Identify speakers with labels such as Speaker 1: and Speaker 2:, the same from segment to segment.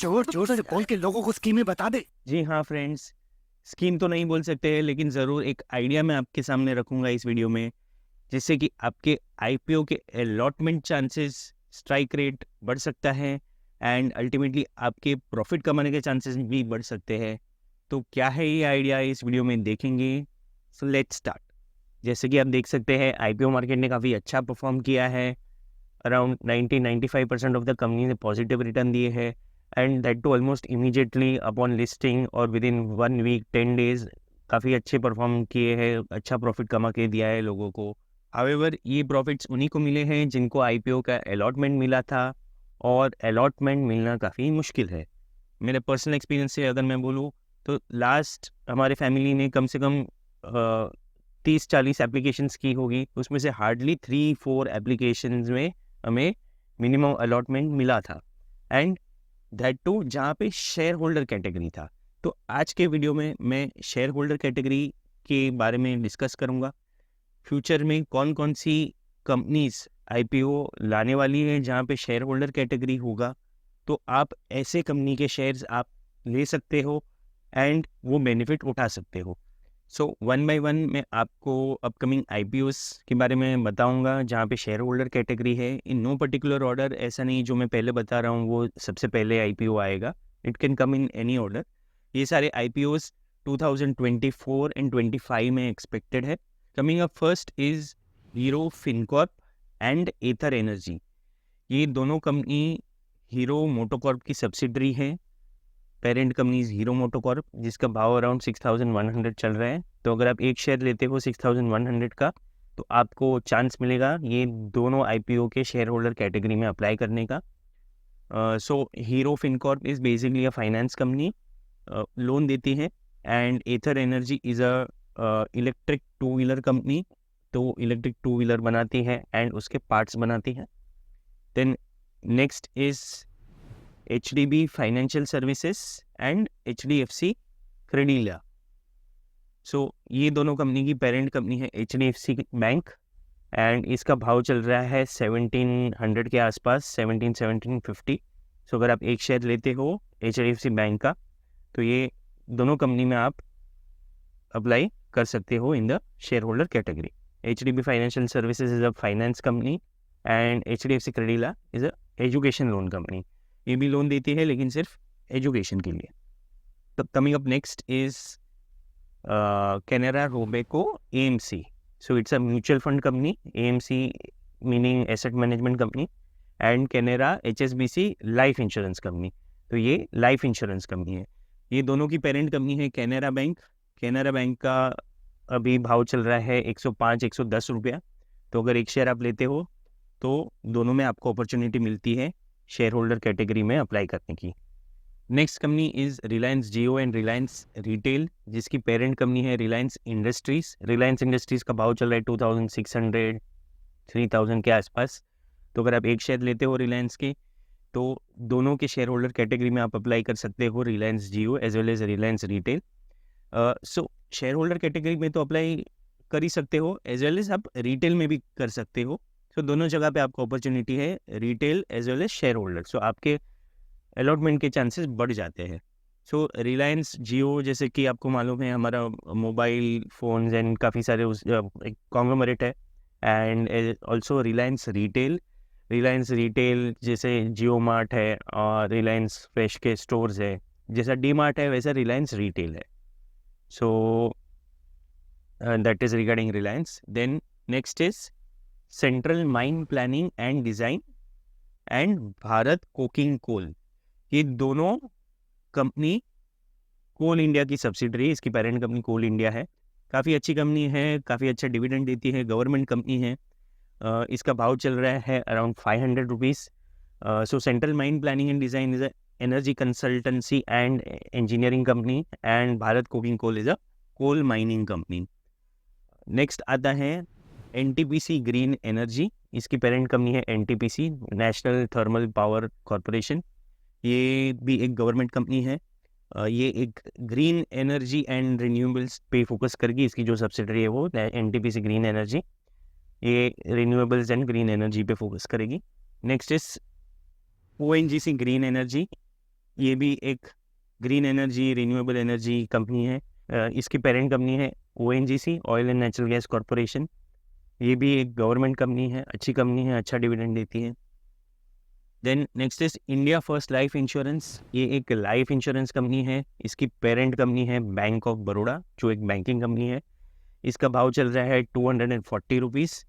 Speaker 1: जोर जोर से बोल के लोगों को स्कीमें बता दे।
Speaker 2: जी हाँ फ्रेंड्स, स्कीम तो नहीं बोल सकते लेकिन ज़रूर एक आइडिया मैं आपके सामने रखूँगा इस वीडियो में, जिससे कि आपके आईपीओ के अलॉटमेंट चांसेस, स्ट्राइक रेट बढ़ सकता है एंड अल्टीमेटली आपके प्रॉफिट कमाने के चांसेस भी बढ़ सकते हैं। तो क्या है ये आइडिया, इस वीडियो में देखेंगे। So let's start. जैसे कि आप देख सकते हैं आईपीओ मार्केट ने काफ़ी अच्छा परफॉर्म किया है। अराउंड 90-95% ऑफ द कंपनी ने पॉजिटिव रिटर्न दिए हैं and that too almost immediately upon listing और विद इन 1 वीक 10 डेज काफ़ी अच्छे परफॉर्म किए हैं, अच्छा प्रॉफिट कमा के दिया है लोगों को। हाउएवर ये प्रॉफिट्स उन्हीं को मिले हैं जिनको आईपीओ का अलॉटमेंट मिला था, और अलॉटमेंट मिलना काफ़ी मुश्किल है। मेरे पर्सनल एक्सपीरियंस से अगर मैं बोलूँ तो लास्ट हमारे फैमिली ने कम से कम 30-40 एप्लीकेशंस की होगी, उसमें से हार्डली 3-4 एप्लीकेशंस में हमें मिनिमम अलॉटमेंट मिला था एंड दैट टू जहाँ पे शेयर होल्डर कैटेगरी था। तो आज के वीडियो में मैं शेयर होल्डर कैटेगरी के बारे में डिस्कस करूँगा। फ्यूचर में कौन कौन सी कंपनीज आईपीओ लाने वाली है जहाँ पे शेयर होल्डर कैटेगरी होगा, तो आप ऐसे कंपनी के शेयर्स आप ले सकते हो एंड वो बेनिफिट उठा सकते हो। सो वन बाय वन मैं आपको अपकमिंग आईपीओस के बारे में बताऊंगा जहाँ पे शेयर होल्डर कैटेगरी है, इन नो पर्टिकुलर ऑर्डर। ऐसा नहीं जो मैं पहले बता रहा हूँ वो सबसे पहले आईपीओ आएगा, it can come in any order. ये सारे आईपीओस 2024 एंड 25 में एक्सपेक्टेड है। Coming up first is Hero Fincorp and ether energy. ये दोनों कंपनी हीरो मोटोकॉर्प की सब्सिडरी है। पेरेंट कंपनी हीरो मोटोकॉर्प, जिसका भाव अराउंड 6100 चल रहा है। तो अगर आप एक शेयर लेते हो 6100 का, तो आपको चांस मिलेगा ये दोनों आईपीओ के शेयर होल्डर कैटेगरी में अप्लाई करने का। So Hero FinCorp is basically a finance company, loan देती है। And ether energy is a electric two wheeler company, तो इलेक्ट्रिक टू व्हीलर बनाती है एंड उसके पार्ट्स बनाती है। Then next is HDB financial services and HDFC Credila. So ये दोनों कंपनी की पेरेंट कंपनी है HDFC बैंक एंड इसका भाव चल रहा है 1700 के आसपास, 1750। सो अगर आप एक शेयर लेते हो HDFC बैंक का, तो ये दोनों कंपनी में आप अप्लाई कर सकते हो in the share holder category. HDB financial services is a finance company and HDFC Credila is a education loan company. ये भी लोन देती है लेकिन सिर्फ एजुकेशन के लिए। तो coming up next is Canara Robeco AMC। So it's a mutual fund company, AMC meaning asset management company, and Canara HSBC life insurance company. तो ये लाइफ इंश्योरेंस कंपनी है। ये दोनों की पेरेंट कंपनी है कैनरा बैंक। कैनरा बैंक का अभी भाव चल रहा है 105-110 रुपया। तो अगर एक शेयर आप लेते हो तो दोनों में आपको अपॉर्चुनिटी मिलती है शेयर होल्डर कैटेगरी में अप्लाई करने की। Next company is Reliance Jio and Reliance retail, जिसकी पेरेंट कंपनी है रिलायंस इंडस्ट्रीज। रिलायंस इंडस्ट्रीज का भाव चल रहा है 2600-3000 के आसपास। तो अगर आप एक शेयर लेते हो रिलायंस के, तो दोनों के शेयर होल्डर कैटेगरी में आप अप्लाई कर सकते हो, Reliance Jio as well as Reliance retail. So share holder category में तो अप्लाई कर ही सकते हो, एज वेल एज आप रिटेल में भी कर सकते हो। सो दोनों जगह पे आपको अपॉर्चुनिटी है, retail as well as share holder. So आपके अलॉटमेंट के चांसेस बढ़ जाते हैं। सो रिलायंस जियो, जैसे कि आपको मालूम है, हमारा मोबाइल फोन्स एंड काफ़ी सारे उस एक कॉन्ग्लोमरेट है। एंड ऑल्सो रिलायंस रिटेल जैसे जियो मार्ट है और रिलायंस फ्रेश के स्टोर्स है, जैसा डी मार्ट है वैसा रिलायंस रिटेल है। So that is regarding Reliance. Then next is Central Mine Planning and Design and Bharat Coking Coal. ये दोनों कंपनी कोल इंडिया की सब्सिडरी, इसकी पेरेंट कंपनी कोल इंडिया है। काफ़ी अच्छी कंपनी है, काफ़ी अच्छा डिविडेंड देती है, गवर्नमेंट कंपनी है। इसका भाव चल रहा है around 500 rupees. So Central Mine Planning and Design is a energy consultancy and engineering company, and Bharat Coking Coal is a coal mining company. Next आता है NTPC ग्रीन एनर्जी। इसकी पेरेंट कंपनी है NTPC, नेशनल थर्मल पावर कॉरपोरेशन। ये भी एक गवर्नमेंट कंपनी है। ये एक ग्रीन एनर्जी एंड रिन्यूएबल्स पे फोकस करेगी। इसकी जो सब्सिडरी है वो NTPC ग्रीन एनर्जी, ये रिन्यूएबल्स एंड ग्रीन एनर्जी पे फोकस करेगी। Next is ONGC green Energy. ये भी एक green energy renewable energy company है। इसकी पेरेंट कंपनी है ONGC, oil and natural gas corporation. ये भी एक गवर्नमेंट कंपनी है, अच्छी कंपनी है, अच्छा डिविडेंड देती है। Then next is India First Life Insurance. ये एक लाइफ इंश्योरेंस कंपनी है। इसकी पेरेंट कंपनी है बैंक ऑफ बड़ौदा, जो एक बैंकिंग कंपनी है। इसका भाव चल रहा है 240 रुपीज़।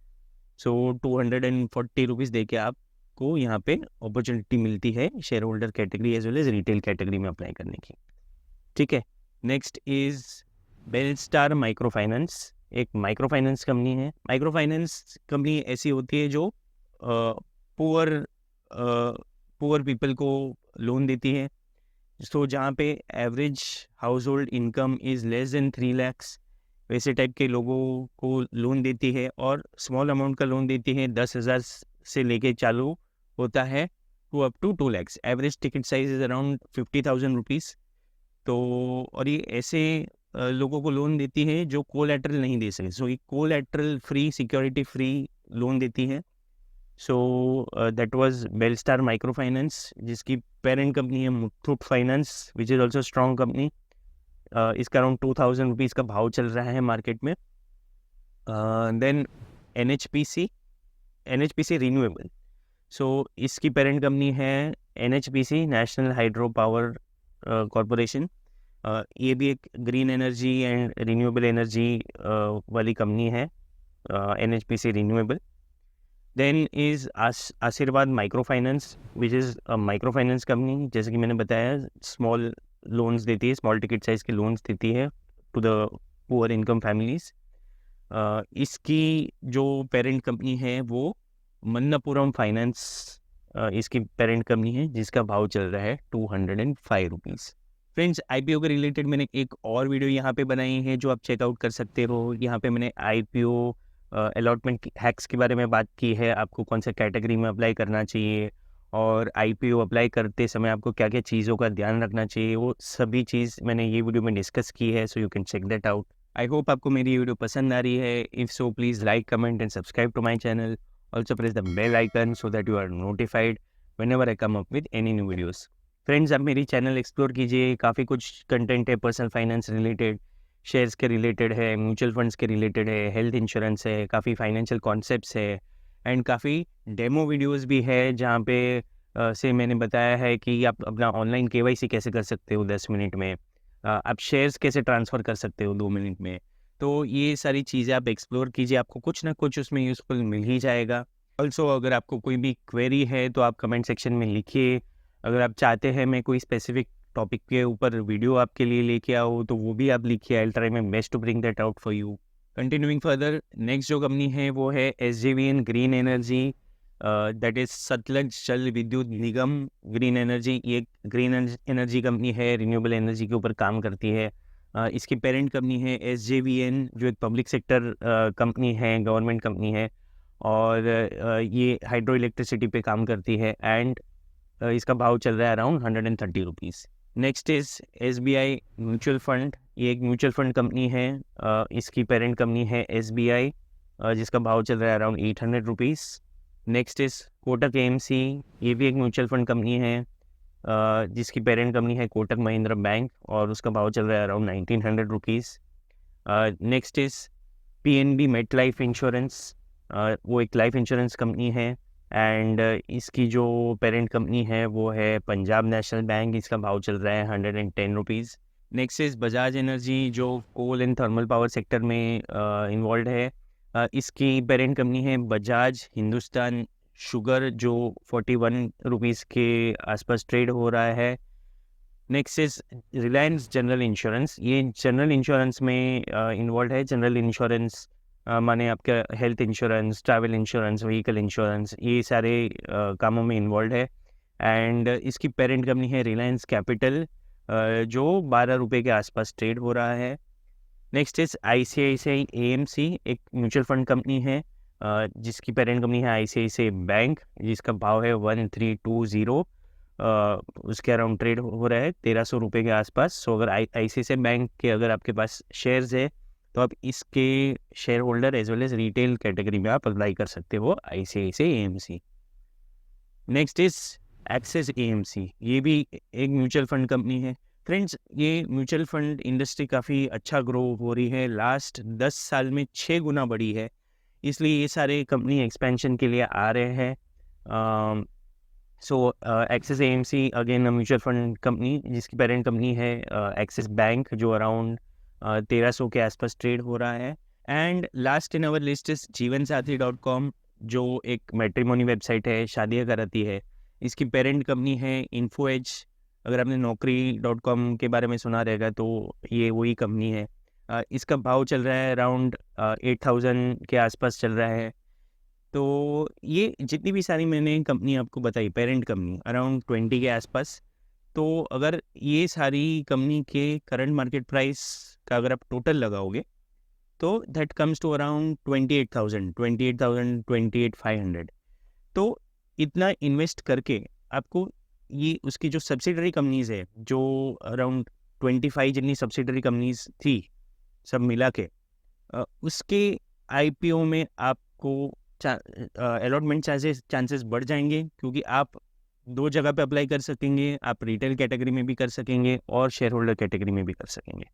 Speaker 2: सो 240 रुपीज़ दे के आपको यहाँ पे अपॉर्चुनिटी मिलती है share holder category as well as retail category में अप्लाई करने की। ठीक है, नेक्स्ट इज बेलस्टार माइक्रो फाइनेंस। एक माइक्रो फाइनेंस कंपनी है। माइक्रो फाइनेंस कंपनी ऐसी होती है जो पुअर पीपल को लोन देती है। सो जहाँ पे average house hold income is less than 3 lakhs, वैसे टाइप के लोगों को लोन देती है। और स्मॉल अमाउंट का लोन देती है, 10,000 से लेके चालू होता है to up to 2 lakhs। Average ticket size is around 50,000 rupees. तो और ये ऐसे लोगों को लोन देती है जो कोलैटरल नहीं दे सके। सो ये collateral free, security free loan देती है। So that was Belstar Micro finance, जिसकी पेरेंट कंपनी है Muthoot finance, which is also strong company. इसका अराउंड 2,000 रुपीज़ का भाव चल रहा है मार्केट में। Then NHPC renewable. सो इसकी पेरेंट कंपनी है NHPC, national hydro power corporation. ये भी एक green energy and renewable energy वाली कंपनी है, NHPC renewable. Then is Aashirvad micro finance, which is micro finance company. जैसे कि मैंने बताया, स्मॉल लोन्स देती है, स्मॉल टिकट साइज़ के लोन्स देती है to the poor income families. इसकी जो पेरेंट कंपनी है वो मन्नापुरम फाइनेंस इसकी पेरेंट कंपनी है, जिसका भाव चल रहा है 205 रुपीज़। फ्रेंड्स, IPO के रिलेटेड मैंने एक और वीडियो यहाँ पे बनाई है जो आप चेकआउट कर सकते हो। यहाँ पे मैंने IPO अलॉटमेंट हैक्स के बारे में बात की है, आपको कौन सा कैटेगरी में अप्लाई करना चाहिए और IPO अप्लाई करते समय आपको क्या क्या चीज़ों का ध्यान रखना चाहिए, वो सभी चीज़ मैंने ये वीडियो में डिस्कस की है। So you can check that out. I hope आपको मेरी वीडियो पसंद आ रही है। If so please like, comment and subscribe to my channel. Also press the bell icon so that you are notified whenever I come up with any new videos. Friends, आप मेरी channel explore कीजिए, काफ़ी कुछ content है, personal finance related, shares के related है, mutual funds के related है, हेल्थ इंश्योरेंस है, काफ़ी फाइनेंशियल कॉन्सेप्ट्स है एंड काफ़ी डेमो वीडियोस भी है जहाँ पे से मैंने बताया है कि आप अपना ऑनलाइन KYC कैसे कर सकते हो 10 मिनट में, आप शेयर्स कैसे ट्रांसफ़र कर सकते हो 2 मिनट में। तो ये सारी चीज़ें आप एक्सप्लोर कीजिए, आपको कुछ ना कुछ उसमें यूज़फुल मिल ही जाएगा। ऑल्सो अगर आपको कोई भी क्वेरी है तो आप कमेंट सेक्शन में लिखिए। अगर आप चाहते हैं मैं कोई स्पेसिफिक टॉपिक के ऊपर वीडियो आपके लिए लेके आओ तो वो भी आप लिखिए। I will try my best to bring that out for you. Continuing further, next जो कंपनी है वो है SJVN Green Energy, that is Satluj Jal Vidyut Nigam Green Energy. ये ग्रीन एनर्जी कंपनी है, रिन्यूएबल एनर्जी के ऊपर काम करती है। इसकी पेरेंट कंपनी है SJVN, जो एक पब्लिक सेक्टर कंपनी है, गवर्नमेंट कंपनी है, और ये हाइड्रो इलेक्ट्रिसिटी पे काम करती है एंड इसका भाव चल रहा है around 130 rupees. Next is SBI mutual fund. ये एक म्यूचुअल फंड कंपनी है, इसकी पेरेंट कंपनी है SBI, जिसका भाव चल रहा है around 800 rupees. Next is Kotak AMC। ये भी एक म्यूचुअल फंड कंपनी है, जिसकी पेरेंट कंपनी है कोटक महिंद्रा बैंक, और उसका भाव चल रहा है around 1900 rupees. Next is PNB Met Life Insurance. वो एक लाइफ इंश्योरेंस कंपनी है एंड इसकी जो पेरेंट कंपनी है वो है पंजाब नेशनल बैंक, इसका भाव चल रहा है 110 rupees. Next is Bajaj energy, जो कोल एंड थर्मल पावर सेक्टर में इन्वॉल्व है। इसकी पेरेंट कंपनी है बजाज हिंदुस्तान शुगर, जो 41 रुपीज़ के आसपास ट्रेड हो रहा है। Next is Reliance general insurance. ये जनरल इंश्योरेंस में इन्वॉल्व है। जनरल इंश्योरेंस माने आपका health insurance, travel insurance, vehicle insurance, ये सारे कामों में इन्वॉल्व है एंड इसकी पेरेंट कंपनी है रिलायंस कैपिटल, जो 12 रुपये के आसपास ट्रेड हो रहा है। नेक्स्ट इज ICICI AMC, एक म्यूचुअल फंड कंपनी है, जिसकी पेरेंट कंपनी है ICICI बैंक, जिसका भाव है 1320, उसके अराउंड ट्रेड हो रहा है 1300 रुपये के आसपास। सो अगर ICICI बैंक के अगर आपके पास शेयर्स है तो आप इसके share holder as well as retail category में आप अप्लाई कर सकते हो ICICI AMC। Next is Axis AMC, ये भी एक म्यूचुअल फंड कंपनी है। फ्रेंड्स, ये म्यूचुअल फंड इंडस्ट्री काफ़ी अच्छा ग्रो हो रही है, लास्ट 10 साल में 6 गुना बढ़ी है, इसलिए ये सारे कंपनी एक्सपेंशन के लिए आ रहे हैं। So Axis AMC again mutual fund company, जिसकी पेरेंट कंपनी है एक्सिस बैंक, जो अराउंड 1300 के आसपास ट्रेड हो रहा है। And last in our list is jeevansathi.com, जो एक मैट्रिमोनी वेबसाइट है, शादियाँ कराती है। इसकी पेरेंट कंपनी है इन्फोएज। अगर आपने naukri.com के बारे में सुना रहेगा तो ये वही कंपनी है। इसका भाव चल रहा है अराउंड 8000 के आसपास चल रहा है। तो ये जितनी भी सारी मैंने कंपनी आपको बताई, पेरेंट कंपनी अराउंड 20 के आसपास। तो अगर ये सारी कंपनी के करंट मार्केट प्राइस का अगर आप टोटल लगाओगे तो दैट कम्स टू अराउंड 28,500। तो इतना इन्वेस्ट करके आपको ये उसकी जो सब्सिडरी कंपनीज है, जो अराउंड 25 जितनी सब्सिडरी कंपनीज थी सब मिला के, उसके आईपीओ में आपको अलॉटमेंट चांसेस बढ़ जाएंगे, क्योंकि आप 2 जगह पे अप्लाई कर सकेंगे। आप रिटेल कैटेगरी में भी कर सकेंगे और शेयर होल्डर कैटेगरी में भी कर सकेंगे।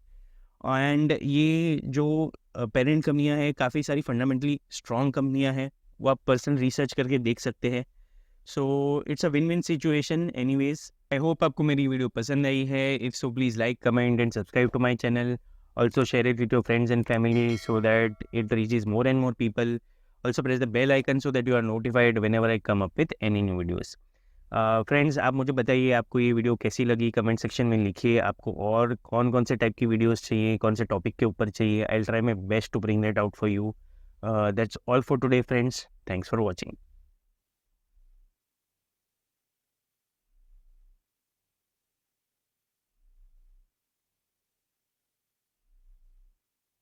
Speaker 2: एंड ये जो पेरेंट कंपनियां हैं, काफ़ी सारी फंडामेंटली स्ट्रॉन्ग कंपनियां हैं, वो आप पर्सनल रिसर्च करके देख सकते हैं। So it's a win win situation. Anyways, I hope आपको मेरी वीडियो पसंद आई है। If so please like, comment and subscribe to my channel. Also share it with your friends and family so that it reaches more and more people. Also press the bell icon so that you are notified whenever I come up with any new videos. Friends, आप मुझे बताइए आपको ये video कैसी लगी, comment section में लिखिए। आपको और कौन कौन से टाइप की वीडियोस चाहिए, कौन से टॉपिक के ऊपर चाहिए। I will try my best to bring that out for you. That's all for today friends. Thanks for watching.